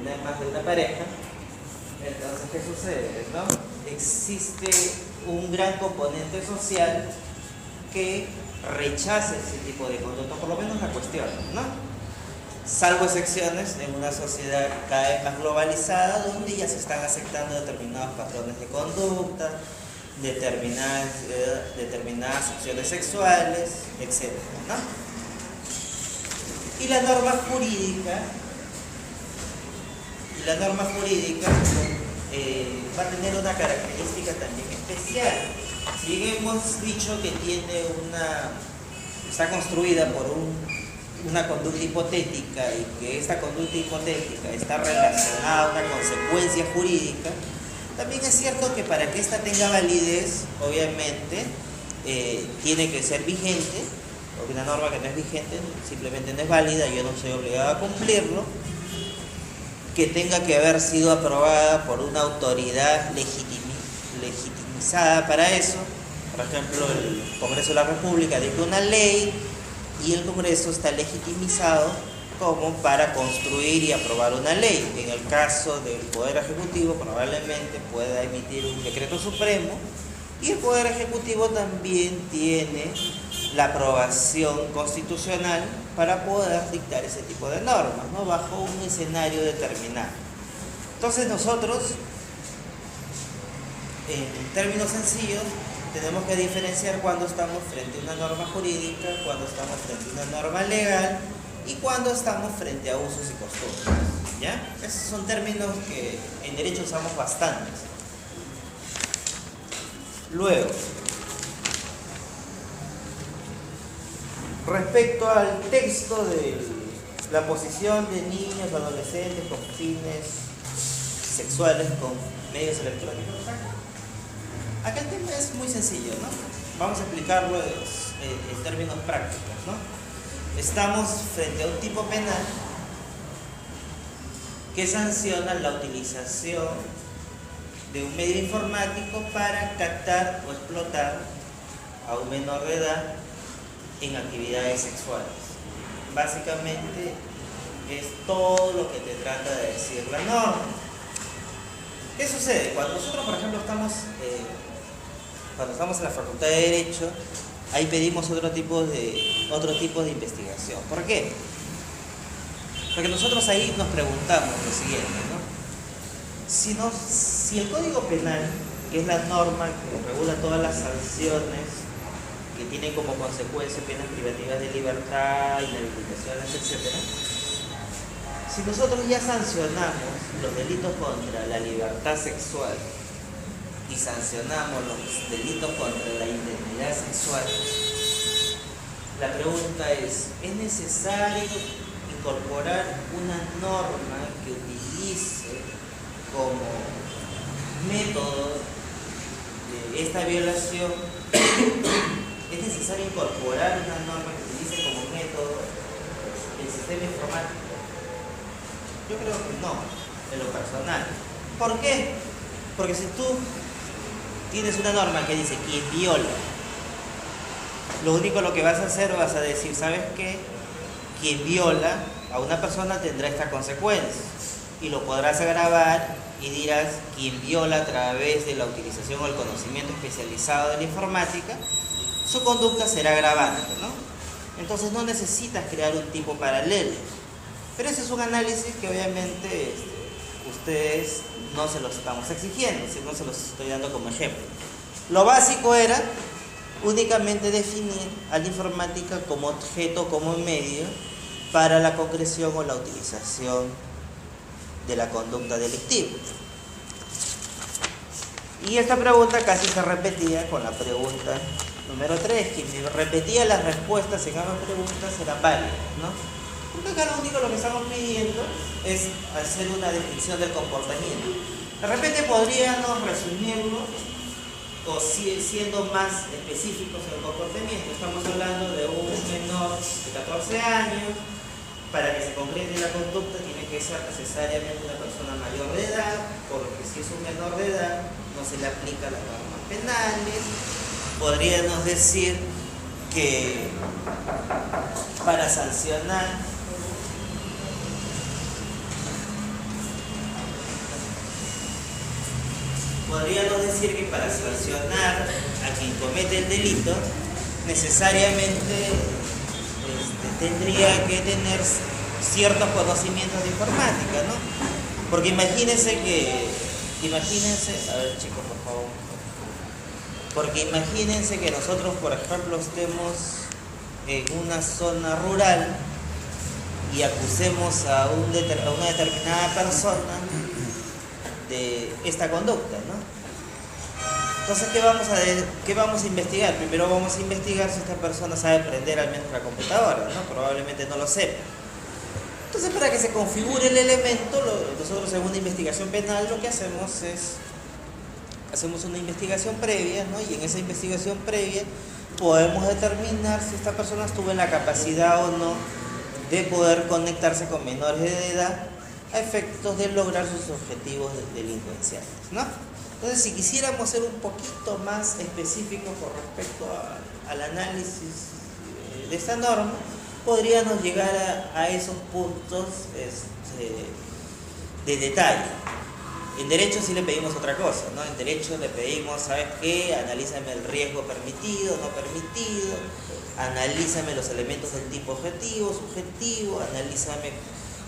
tener más de una pareja, entonces, ¿qué sucede? ¿No? Existe un gran componente social que rechaza ese tipo de conducta, por lo menos la cuestión, ¿no? Salvo excepciones en una sociedad cada vez más globalizada, donde ya se están aceptando determinados patrones de conducta, determinadas opciones sexuales, etc., ¿no? Y la norma jurídica va a tener una característica también especial. Si bien hemos dicho que está construida por una conducta hipotética y que esta conducta hipotética está relacionada a una consecuencia jurídica, también es cierto que para que ésta tenga validez, obviamente, tiene que ser vigente, porque una norma que no es vigente simplemente no es válida, yo no soy obligado a cumplirlo, que tenga que haber sido aprobada por una autoridad legitimizada para eso. Por ejemplo, el Congreso de la República dicta una ley y el Congreso está legitimizado como para construir y aprobar una ley. En el caso del Poder Ejecutivo, probablemente pueda emitir un decreto supremo, y el Poder Ejecutivo también tiene la aprobación constitucional para poder dictar ese tipo de normas, ¿no? Bajo un escenario determinado. Entonces nosotros, en términos sencillos, tenemos que diferenciar cuando estamos frente a una norma jurídica, cuando estamos frente a una norma legal y cuando estamos frente a usos y costumbres, ¿ya? Esos son términos que en derecho usamos bastantes. Luego, respecto al texto de la posición de niños o adolescentes con fines sexuales con medios electrónicos, acá el tema es muy sencillo, ¿no? Vamos a explicarlo en términos prácticos, ¿no? Estamos frente a un tipo penal que sanciona la utilización de un medio informático para captar o explotar a un menor de edad en actividades sexuales. Básicamente es todo lo que te trata de decir la norma. ¿Qué sucede? Cuando nosotros, por ejemplo, estamos en la Facultad de Derecho, ahí pedimos otro tipo de investigación. ¿Por qué? Porque nosotros ahí nos preguntamos lo siguiente, ¿no? Si el Código Penal, que es la norma que regula todas las sanciones que tienen como consecuencia penas privativas de libertad, inhabilitaciones, etc., si nosotros ya sancionamos los delitos contra la libertad sexual y sancionamos los delitos contra la integridad sexual, la pregunta es necesario incorporar una norma que utilice como método de esta violación? ¿Es necesario incorporar una norma que utilice como método el sistema informático? Yo creo que no, en lo personal. ¿Por qué? Porque si tú tienes una norma que dice quien viola, lo único lo que vas a hacer, vas a decir, ¿sabes qué? Quien viola a una persona tendrá esta consecuencia, y lo podrás agravar y dirás, quien viola a través de la utilización o el conocimiento especializado de la informática, su conducta será agravante, ¿no? Entonces no necesitas crear un tipo paralelo. Pero ese es un análisis que obviamente ustedes no se los estamos exigiendo, sino se los estoy dando como ejemplo. Lo básico era únicamente definir a la informática como objeto, como medio para la concreción o la utilización de la conducta delictiva. Y esta pregunta casi se repetía con la pregunta número 3. Quien repetía las respuestas en ambas preguntas eran válidas, ¿no? Porque acá lo único que estamos pidiendo es hacer una definición del comportamiento. De repente podríamos resumirlo o siendo más específicos en el comportamiento. Estamos hablando de un menor de 14 años. Para que se concrete la conducta tiene que ser necesariamente una persona mayor de edad, porque si es un menor de edad no se le aplica las normas penales. Podríamos decir que para sancionar podríamos decir que para sancionar a quien comete el delito, necesariamente tendría que tener ciertos conocimientos de informática, ¿no? Porque imagínense, a ver chicos, por favor, porque imagínense que nosotros, por ejemplo, estemos en una zona rural y acusemos a una determinada persona de esta conducta, ¿no? Entonces, ¿qué vamos a investigar? Primero vamos a investigar si esta persona sabe prender al menos la computadora, ¿no? Probablemente no lo sepa. Entonces, para que se configure el elemento, nosotros en una investigación penal lo que hacemos una investigación previa, ¿no? Y en esa investigación previa podemos determinar si esta persona estuvo en la capacidad o no de poder conectarse con menores de edad a efectos de lograr sus objetivos delincuenciales, ¿no? Entonces, si quisiéramos ser un poquito más específicos con respecto al análisis de esta norma, podríamos llegar a esos puntos de detalle. En derecho sí le pedimos otra cosa, ¿no? En derecho le pedimos, ¿sabes qué? Analízame el riesgo permitido, no permitido, analízame los elementos del tipo objetivo, subjetivo, analízame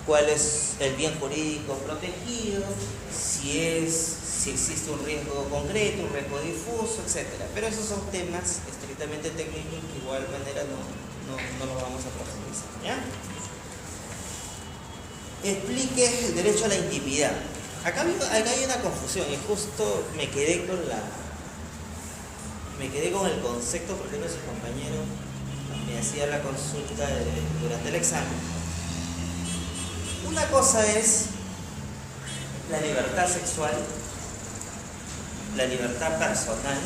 cuál es el bien jurídico protegido, si existe un riesgo concreto, un riesgo difuso, etc. Pero esos son temas estrictamente técnicos que de igual manera no los vamos a profundizar, ¿ya? Explique el derecho a la intimidad. Acá hay una confusión y justo me quedé con el concepto porque nuestro compañero me hacía la consulta durante el examen. Una cosa es la libertad sexual, la libertad personal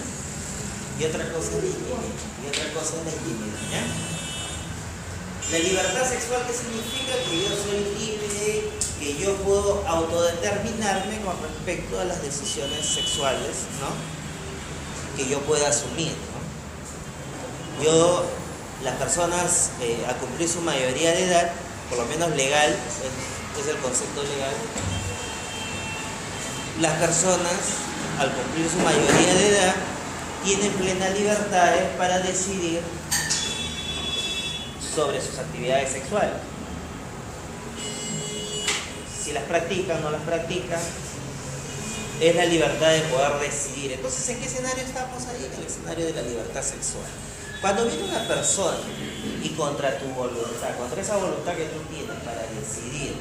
y otra cosa es la intimidad, ¿ya? La libertad sexual, ¿qué significa? Que yo soy libre, que yo puedo autodeterminarme con respecto a las decisiones sexuales, ¿no? Que yo pueda asumir, ¿no? Las personas a cumplir su mayoría de edad, por lo menos legal, es el concepto legal, las personas al cumplir su mayoría de edad tienen plena libertad para decidir sobre sus actividades sexuales. Si las practican o no las practican, es la libertad de poder decidir. Entonces, ¿en qué escenario estamos ahí? En el escenario de la libertad sexual. Cuando viene una persona y contra tu voluntad, contra esa voluntad que tú tienes para decidir,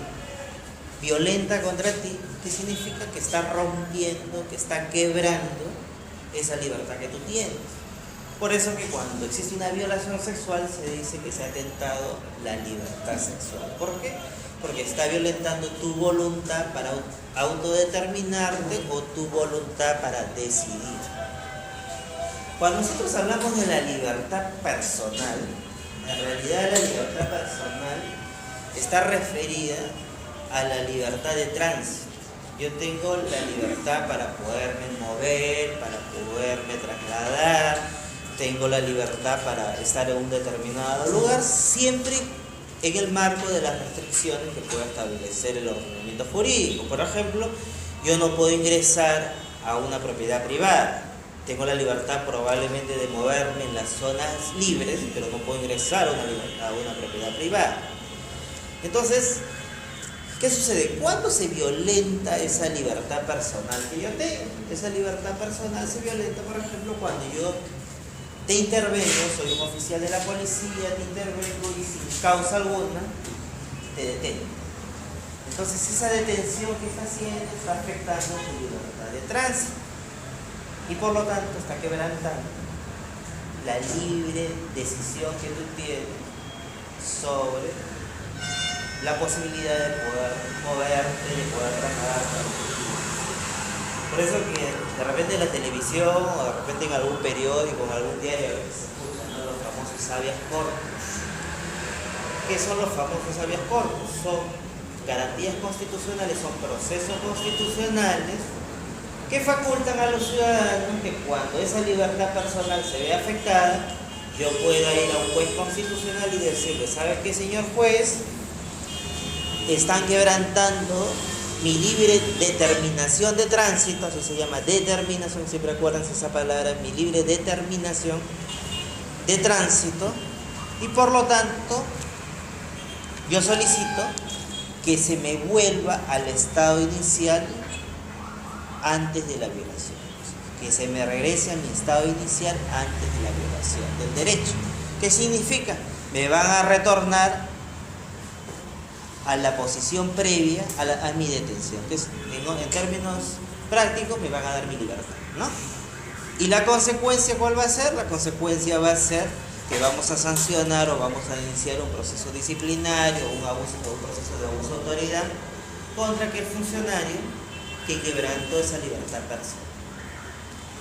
violenta contra ti, ¿qué significa? Que está rompiendo, que está quebrando esa libertad que tú tienes. Por eso que cuando existe una violación sexual se dice que se ha atentado la libertad sexual. ¿Por qué? Porque está violentando tu voluntad para autodeterminarte o tu voluntad para decidir. Cuando nosotros hablamos de la libertad personal, en realidad la libertad personal está referida a la libertad de tránsito. Yo tengo la libertad para poderme mover, para poderme trasladar, tengo la libertad para estar en un determinado lugar, siempre en el marco de las restricciones que pueda establecer el ordenamiento jurídico. Por ejemplo, yo no puedo ingresar a una propiedad privada. Tengo la libertad probablemente de moverme en las zonas libres, pero no puedo ingresar a una propiedad privada. Entonces, ¿qué sucede? ¿Cuándo se violenta esa libertad personal que yo tengo? Esa libertad personal se violenta, por ejemplo, cuando yo te intervengo, soy un oficial de la policía, te intervengo y sin causa alguna te detengo. Entonces, esa detención que está haciendo está afectando tu libertad de tránsito. Y por lo tanto está quebrantando la libre decisión que tú tienes sobre la posibilidad de poder moverte, de poder trasladarte. Por eso que de repente en la televisión o de repente en algún periódico o en algún diario se escuchan los famosos habeas corpus. ¿Qué son los famosos habeas corpus? Son garantías constitucionales, son procesos constitucionales que facultan a los ciudadanos que cuando esa libertad personal se ve afectada, yo pueda ir a un juez constitucional y decirle, ¿sabe qué, señor juez? Están quebrantando mi libre determinación de tránsito, así se llama determinación, siempre acuérdense esa palabra, mi libre determinación de tránsito, y por lo tanto yo solicito que se me vuelva al estado inicial antes de la violación, que se me regrese a mi estado inicial antes de la violación del derecho. ¿Qué significa? Me van a retornar a la posición previa a mi detención, que en términos prácticos me van a dar mi libertad, ¿no? ¿Y la consecuencia cuál va a ser? La consecuencia va a ser que vamos a sancionar o vamos a iniciar un proceso disciplinario o un proceso de abuso de autoridad contra aquel funcionario que quebrantó esa libertad personal.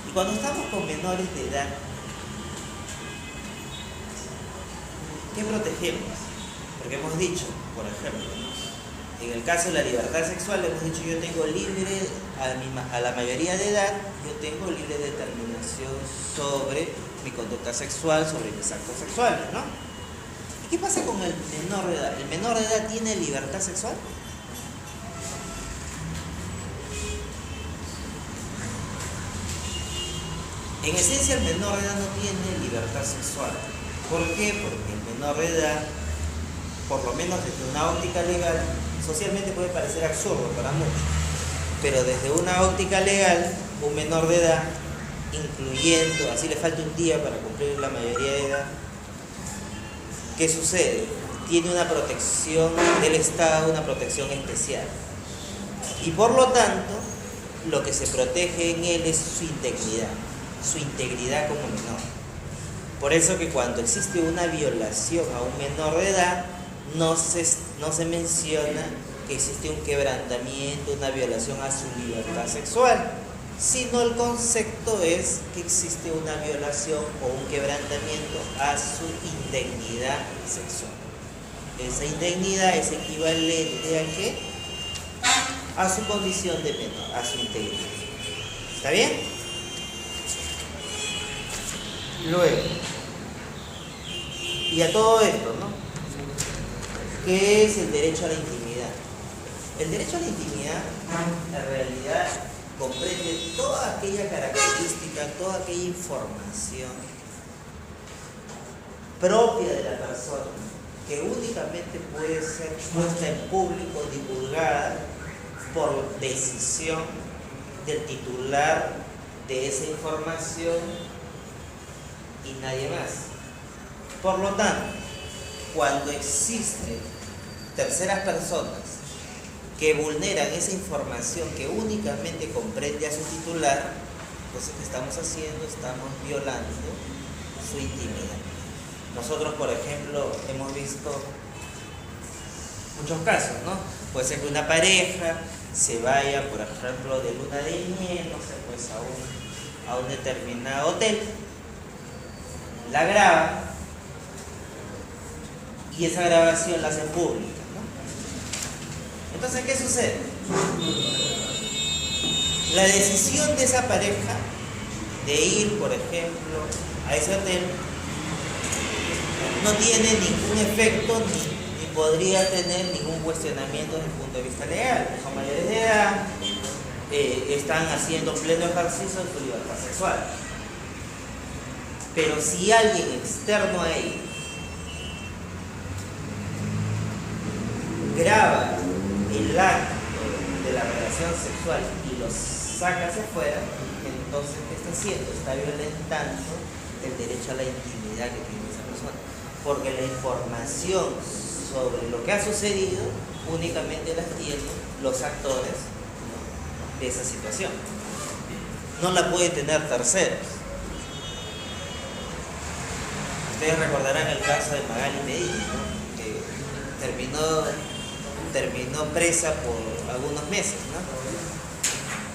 Y cuando estamos con menores de edad, ¿qué protegemos? Porque hemos dicho, por ejemplo, en el caso de la libertad sexual, hemos dicho yo tengo libre, a la mayoría de edad, yo tengo libre determinación sobre mi conducta sexual, sobre mis actos sexuales, ¿no? ¿Y qué pasa con el menor de edad? ¿El menor de edad tiene libertad sexual? En esencia, el menor de edad no tiene libertad sexual. ¿Por qué? Porque el menor de edad, por lo menos desde una óptica legal, socialmente puede parecer absurdo para muchos, pero desde una óptica legal, un menor de edad, incluyendo, así le falta un día para cumplir la mayoría de edad, ¿qué sucede? Tiene una protección del Estado, una protección especial. Y por lo tanto, lo que se protege en él es su integridad como menor. Por eso que cuando existe una violación a un menor de edad, no se menciona que existe un quebrantamiento, una violación a su libertad sexual, sino el concepto es que existe una violación o un quebrantamiento a su integridad sexual. Esa integridad es equivalente ¿a qué? A su condición de menor, a su integridad. ¿Está bien? Luego, y a todo esto, ¿no? ¿Qué es el derecho a la intimidad? El derecho a la intimidad, en realidad, comprende toda aquella característica, toda aquella información propia de la persona que únicamente puede ser puesta en público, divulgada por decisión del titular de esa información y nadie más. Por lo tanto, cuando existen terceras personas que vulneran esa información que únicamente comprende a su titular, entonces ¿qué estamos haciendo? Estamos violando su intimidad. Nosotros, por ejemplo, hemos visto muchos casos, ¿no? Puede ser que una pareja se vaya, por ejemplo, de luna de miel, no sé, pues a un determinado hotel, la graba y esa grabación la hacen pública, ¿no? Entonces, ¿qué sucede? La decisión de esa pareja de ir, por ejemplo, a ese hotel no tiene ningún efecto ni podría tener ningún cuestionamiento desde el punto de vista legal. Son mayores de edad, están haciendo pleno ejercicio de su libertad sexual. Pero si alguien externo a ellos graba el acto de la relación sexual y lo saca hacia afuera, entonces ¿qué está haciendo? Está violentando el derecho a la intimidad que tiene esa persona, porque la información sobre lo que ha sucedido únicamente las tienen los actores, ¿no?, de esa situación. No la puede tener terceros. Ustedes recordarán el caso de Magali Medina, ¿no?, que terminó presa por algunos meses, ¿no?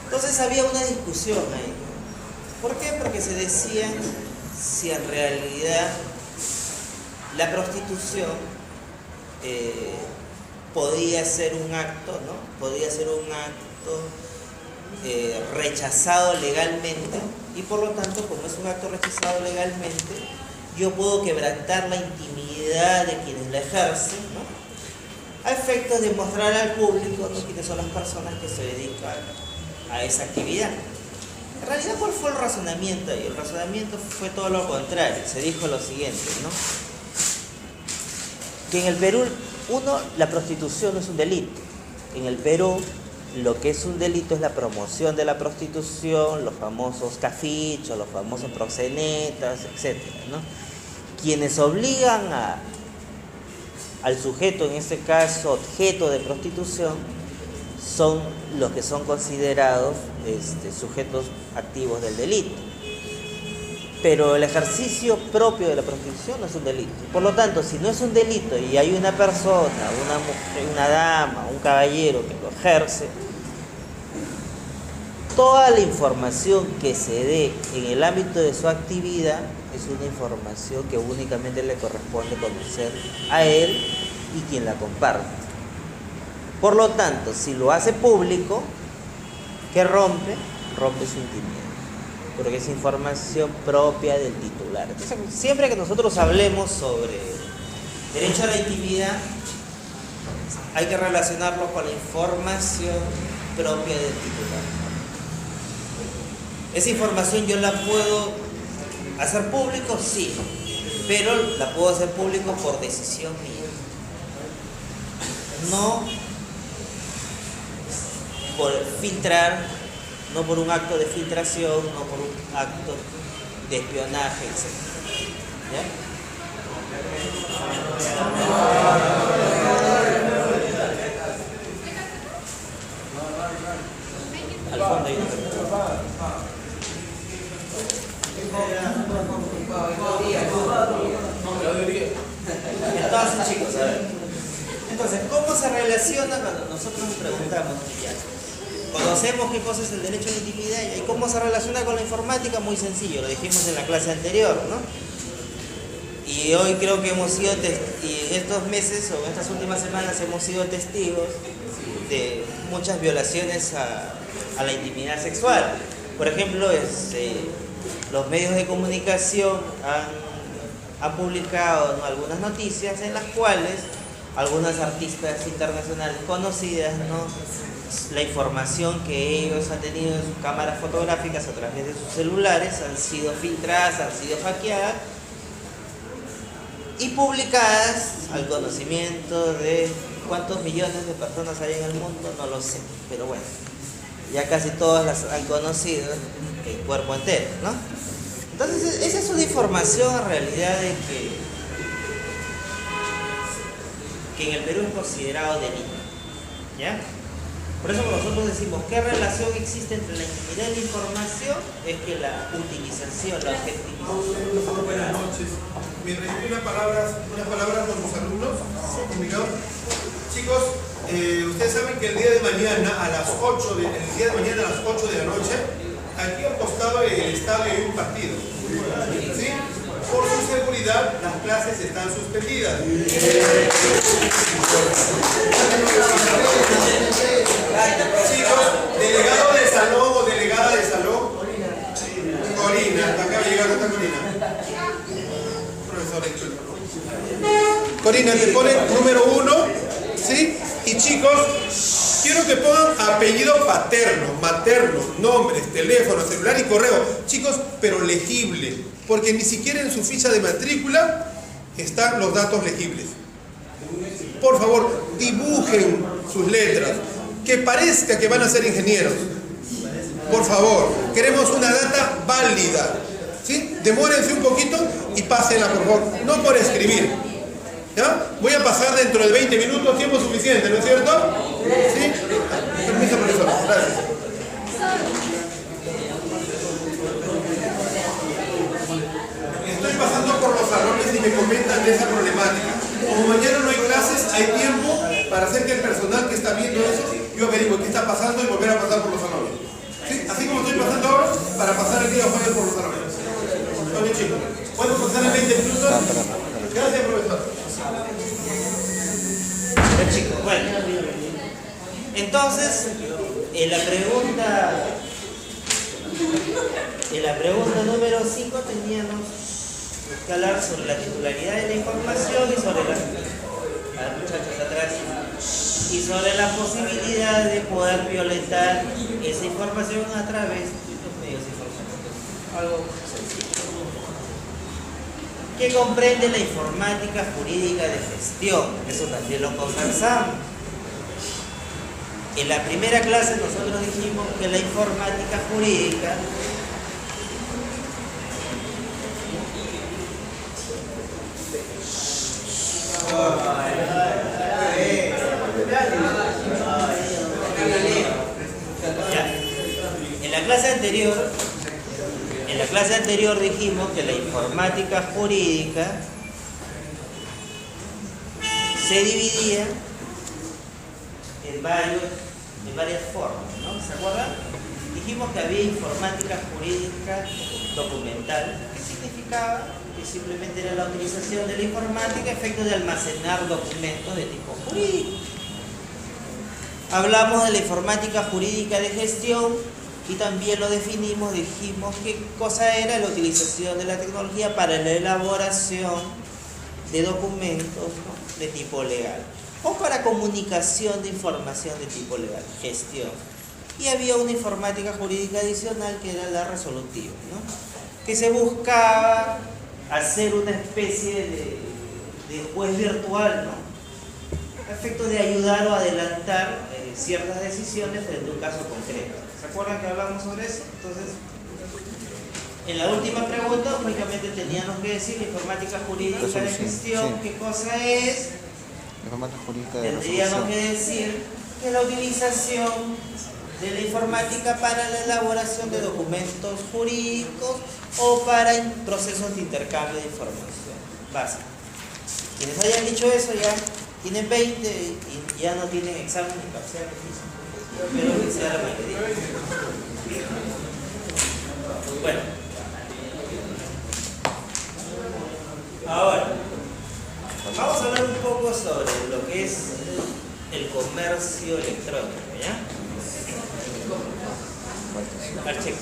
Entonces había una discusión ahí. ¿Por qué? Porque se decía si en realidad la prostitución podía ser un acto, ¿no? Podía ser un acto rechazado legalmente, y por lo tanto, como es un acto rechazado legalmente, yo puedo quebrantar la intimidad de quienes la ejercen, ¿no?, a efectos de mostrar al público, ¿no?, quiénes son las personas que se dedican a esa actividad. En realidad, ¿cuál fue el razonamiento ahí? El razonamiento fue todo lo contrario. Se dijo lo siguiente, ¿no? Que en el Perú, la prostitución no es un delito. En el Perú, lo que es un delito es la promoción de la prostitución, los famosos cafichos, los famosos proxenetas, etc., ¿no? Quienes obligan al sujeto, en este caso objeto de prostitución, son los que son considerados sujetos activos del delito. Pero el ejercicio propio de la prostitución no es un delito. Por lo tanto, si no es un delito y hay una persona, una mujer, una dama, un caballero que lo ejerce, toda la información que se dé en el ámbito de su actividad es una información que únicamente le corresponde conocer a él y quien la comparte. Por lo tanto, si lo hace público, ¿qué rompe? Rompe su intimidad, porque es información propia del titular. Entonces, siempre que nosotros hablemos sobre derecho a la intimidad, hay que relacionarlo con la información propia del titular. Esa información yo la puedo hacer público, sí, pero la puedo hacer público por decisión mía. No por filtrar, no por un acto de filtración, no por un acto de espionaje, etc. ¿Ya? Al fondo hay una pregunta. Entonces, chicos, a ver. Entonces, ¿cómo se relaciona cuando nosotros nos preguntamos ya? Conocemos qué cosa es el derecho a la intimidad y cómo se relaciona con la informática? Muy sencillo, lo dijimos en la clase anterior, ¿no? Y hoy creo que hemos sido, y estos meses o estas últimas semanas hemos sido testigos de muchas violaciones a la intimidad sexual. Por ejemplo, los medios de comunicación han publicado, ¿no?, algunas noticias en las cuales algunas artistas internacionales conocidas, ¿no?, la información que ellos han tenido en sus cámaras fotográficas a través de sus celulares han sido filtradas, han sido hackeadas y publicadas al conocimiento de cuántos millones de personas hay en el mundo, no lo sé, pero bueno, ya casi todas las han conocido el cuerpo entero, ¿no? Entonces, esa es una información en realidad de que en el Perú es considerado delito, ¿ya? Por eso nosotros decimos, ¿qué relación existe entre la intimidad y la información? Es que la utilización, la objetivización. Buenas noches. Me recibí unas palabras con los alumnos, comunicado. Chicos, ustedes saben que el día de mañana a las 8 de la noche, aquí al costado del estadio hay un partido. ¿Sí? Por su seguridad, las clases están suspendidas. Chicos, delegado de salón o delegada de salón. Corina, acá va a llegar esta Corina. Profesor Héctor. Corina, te ponen número 1, ¿sí? Y chicos, quiero que pongan apellido paterno, materno, nombres, teléfono, celular y correo. Chicos, pero legible, porque ni siquiera en su ficha de matrícula están los datos legibles. Por favor, dibujen sus letras, que parezca que van a ser ingenieros. Por favor, queremos una data válida, ¿sí? Demórense un poquito y pásenla, por favor, no por escribir. ¿Ya? Voy a pasar dentro de 20 minutos, tiempo suficiente, ¿no es cierto? ¿Sí? Permiso, profesor. Gracias. Estoy pasando por los salones y me comentan de esa problemática. Como mañana no hay clases, hay tiempo para hacer que el personal que está viendo eso, yo averigüe qué está pasando y volver a pasar por los salones. ¿Sí? Así como estoy pasando ahora, para pasar el día jueves por los salones. ¿Está bien, chicos? ¿Puedo pasar en 20 minutos? Gracias, profesor. Chicos, bueno, entonces en la pregunta número 5 teníamos que hablar sobre la titularidad de la información y sobre la al muchacho de atrás, y sobre la posibilidad de poder violentar esa información a través de los medios informáticos. Algo sencillo. Que comprende la informática jurídica de gestión. Eso también lo conversamos. En la primera clase nosotros dijimos que la informática jurídica En la clase anterior dijimos que la informática jurídica se dividía en varias formas, ¿no? ¿Se acuerdan? Dijimos que había informática jurídica documental, que significaba que simplemente era la utilización de la informática a efecto de almacenar documentos de tipo jurídico. Hablamos de la informática jurídica de gestión y también lo definimos, dijimos qué cosa era la utilización de la tecnología para la elaboración de documentos, ¿no?, de tipo legal o para comunicación de información de tipo legal, gestión. Y había una informática jurídica adicional que era la resolutiva, ¿no?, que se buscaba hacer una especie de juez virtual, ¿no?, a efecto de ayudar o adelantar ciertas decisiones frente a un caso concreto. ¿Se acuerdan que hablamos sobre eso? Entonces, en la última pregunta únicamente teníamos que decir la informática jurídica de gestión, sí. ¿Qué cosa es? Informática jurídica de Tendríamos que decir que la utilización de la informática para la elaboración de documentos jurídicos o para procesos de intercambio de información básica. Quienes hayan dicho eso ya tienen 20 y ya no tienen examen ni parcial. Espero que sea la mayoría. Bueno, ahora vamos a hablar un poco sobre lo que es el comercio electrónico, ¿ya? Archivo.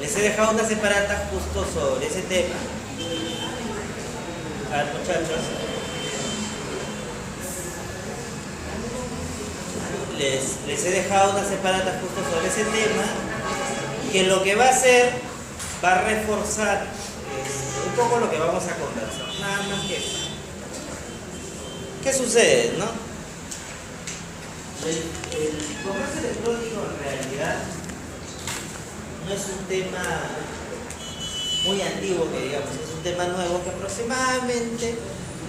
Les he dejado unas separatas justo sobre ese tema. A ver, muchachos. Les he dejado unas separatas justo sobre ese tema, que lo que va a hacer va a reforzar un poco lo que vamos a conversar, nada más que eso. ¿Qué sucede, no? El comercio electrónico en realidad no es un tema muy antiguo, que digamos, es un tema nuevo que aproximadamente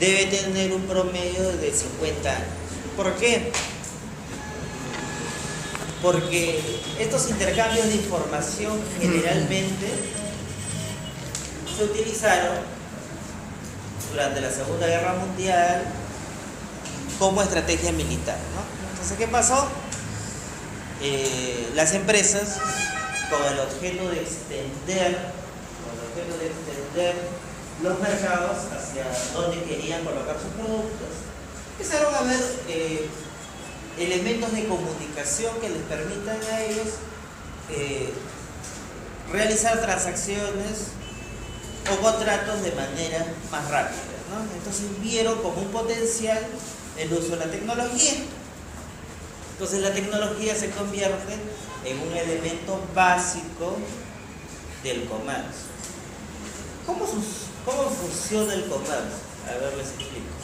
debe tener un promedio de 50 años. ¿Por qué? Porque estos intercambios de información generalmente se utilizaron durante la Segunda Guerra Mundial como estrategia militar, ¿no? Entonces, ¿qué pasó? Las empresas, con el objeto de extender los mercados hacia donde querían colocar sus productos, empezaron a ver elementos de comunicación que les permitan a ellos realizar transacciones o contratos de manera más rápida, ¿no? Entonces vieron como un potencial el uso de la tecnología. Entonces la tecnología se convierte en un elemento básico del comercio. ¿Cómo funciona el comercio? A ver, les explico.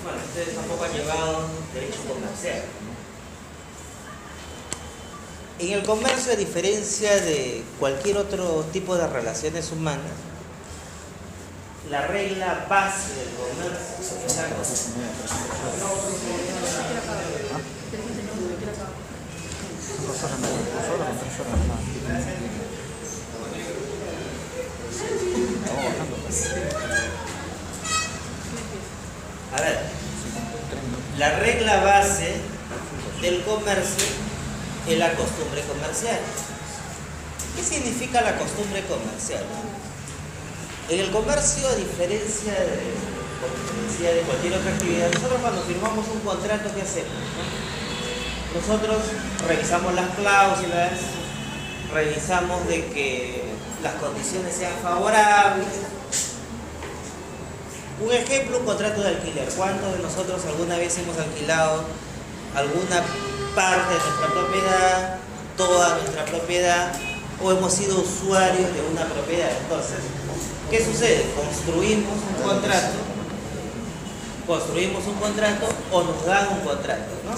Bueno, ustedes tampoco han llevado derecho comercial. En el comercio, a diferencia de cualquier otro tipo de relaciones humanas, la regla base del comercio es la A ver, la regla base del comercio es la costumbre comercial. ¿Qué significa la costumbre comercial? En el comercio, a diferencia de cualquier otra actividad, nosotros cuando firmamos un contrato, ¿qué hacemos? Nosotros revisamos las cláusulas, revisamos de que las condiciones sean favorables, Un ejemplo, un contrato de alquiler. ¿Cuántos de nosotros alguna vez hemos alquilado alguna parte de nuestra propiedad, toda nuestra propiedad, o hemos sido usuarios de una propiedad? Entonces, ¿qué sucede? Construimos un contrato o nos dan un contrato, ¿no?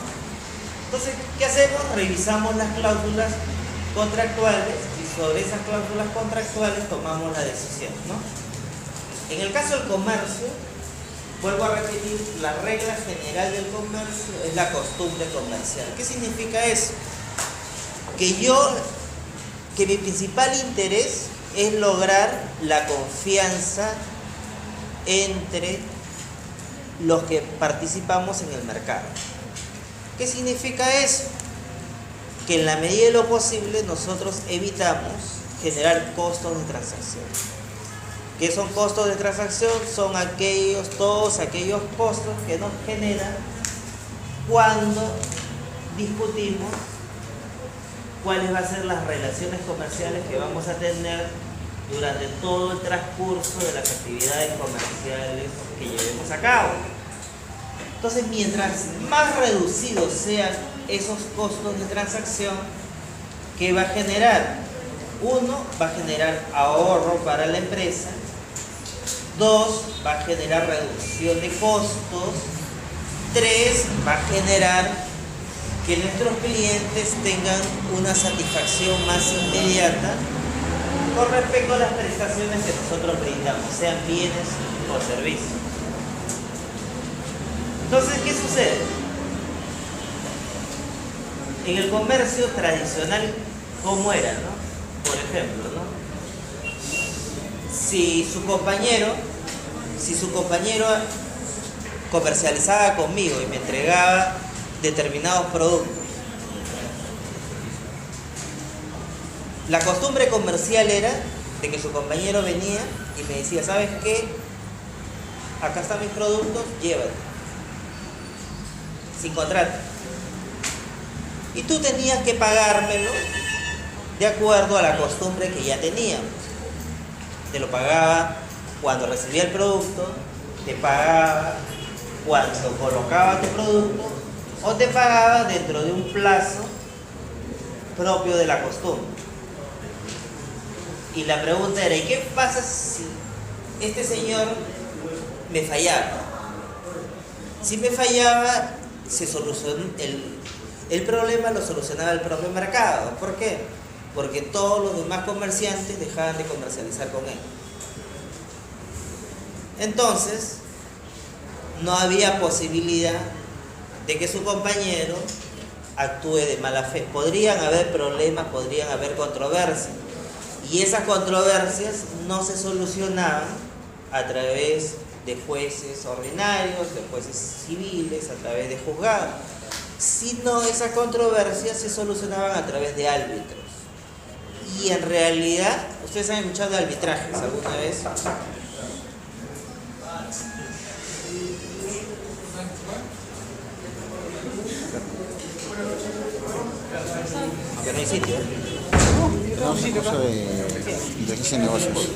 Entonces, ¿qué hacemos? Revisamos las cláusulas contractuales y sobre esas cláusulas contractuales tomamos la decisión, ¿no? En el caso del comercio, vuelvo a repetir, la regla general del comercio es la costumbre comercial. ¿Qué significa eso? Que mi principal interés es lograr la confianza entre los que participamos en el mercado. ¿Qué significa eso? Que en la medida de lo posible nosotros evitamos generar costos de transacción. ¿Qué son costos de transacción? Son todos aquellos costos que nos generan cuando discutimos cuáles van a ser las relaciones comerciales que vamos a tener durante todo el transcurso de las actividades comerciales que llevemos a cabo. Entonces, mientras más reducidos sean esos costos de transacción, ¿qué va a generar? Uno, va a generar ahorro para la empresa. Dos, va a generar reducción de costos. Tres, va a generar que nuestros clientes tengan una satisfacción más inmediata con respecto a las prestaciones que nosotros brindamos, sean bienes o servicios. Entonces, ¿qué sucede? En el comercio tradicional, ¿cómo era, no? Por ejemplo, ¿no? Si su compañero comercializaba conmigo y me entregaba determinados productos, la costumbre comercial era de que su compañero venía y me decía, ¿sabes qué? Acá están mis productos, llévate. Sin contrato. Y tú tenías que pagármelo de acuerdo a la costumbre que ya teníamos. Te lo pagaba cuando recibía el producto, te pagaba cuando colocaba tu producto, o te pagaba dentro de un plazo propio de la costumbre. Y la pregunta era, ¿y qué pasa si este señor me fallaba? Si me fallaba, el problema lo solucionaba el propio mercado. ¿Por qué? Porque todos los demás comerciantes dejaban de comercializar con él. Entonces, no había posibilidad de que su compañero actúe de mala fe. Podrían haber problemas, podrían haber controversias. Y esas controversias no se solucionaban a través de jueces ordinarios, de jueces civiles, a través de juzgados, sino esas controversias se solucionaban a través de árbitros. Y en realidad, ¿ustedes han escuchado de arbitrajes alguna vez? Que no hay sitio. Tenemos un curso de inteligencia de negocios.